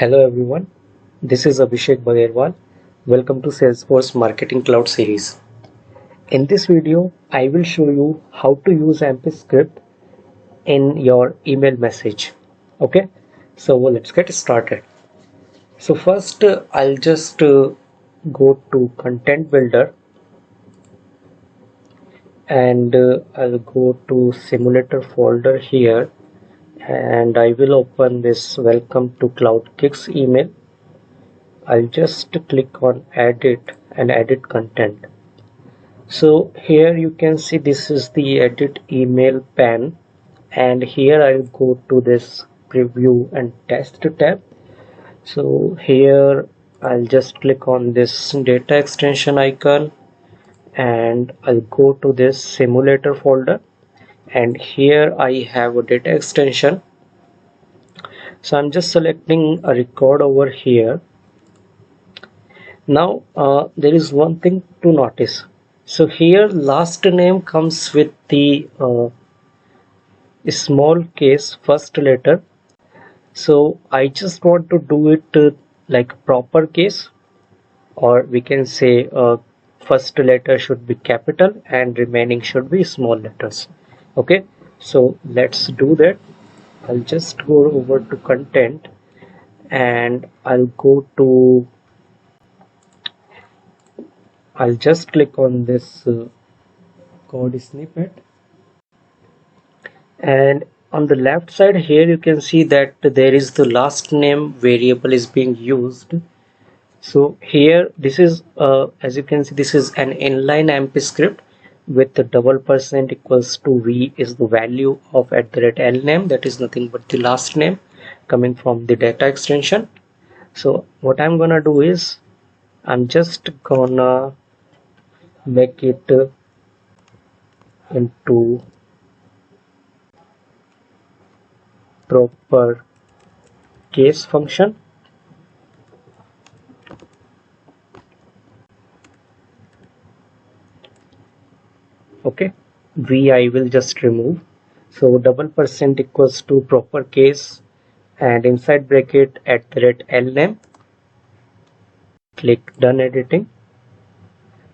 Hello everyone, this is Abhishek Bagherwal. Welcome to Salesforce Marketing Cloud series. In this video, I will show you how to use Ampscript in your email message. Okay, so let's get started. So first, I'll just go to Content Builder and I'll go to Simulator folder here and I will open this Welcome to Cloud Kicks email. I'll just click on edit and edit content. So here you can see this is the edit email pane, and here I'll go to this preview and test tab. So here I'll just click on this data extension icon and I'll go to this simulator folder, and here I have a data extension. So I'm just selecting a record over here. Now there is one thing to notice. So here last name comes with the small case first letter. So I just want to do it like proper case, or we can say first letter should be capital and remaining should be small letters. Okay, so let's do that. I'll just go over to content and I'll just click on this code snippet, and on the left side here you can see that there is the last name variable is being used. So here this is as you can see, this is an inline Ampscript with the $% equals to v is the value of @lname, that is nothing but the last name coming from the data extension. So what I'm gonna do is I'm just gonna make it into proper case function. Okay, v I will just remove. So $% equals to proper case and inside bracket @lname. Click done editing.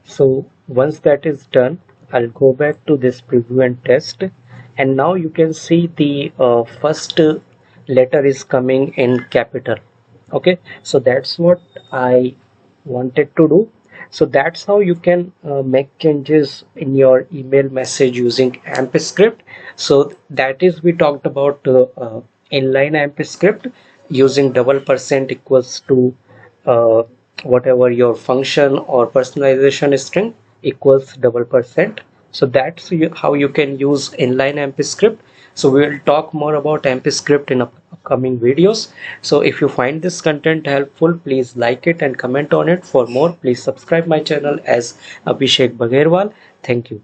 So once that is done, I'll go back to this preview and test, and now you can see the first letter is coming in capital. Okay, so that's what I wanted to do. So that's how you can make changes in your email message using Ampscript. So that is, we talked about inline Ampscript using $% equals to whatever your function or personalization string equals $%. So that's how you can use inline Ampscript. So we will talk more about Ampscript in upcoming videos. So if you find this content helpful, please like it and comment on it. For more, please subscribe my channel as Abhishek Bagherwal. Thank you.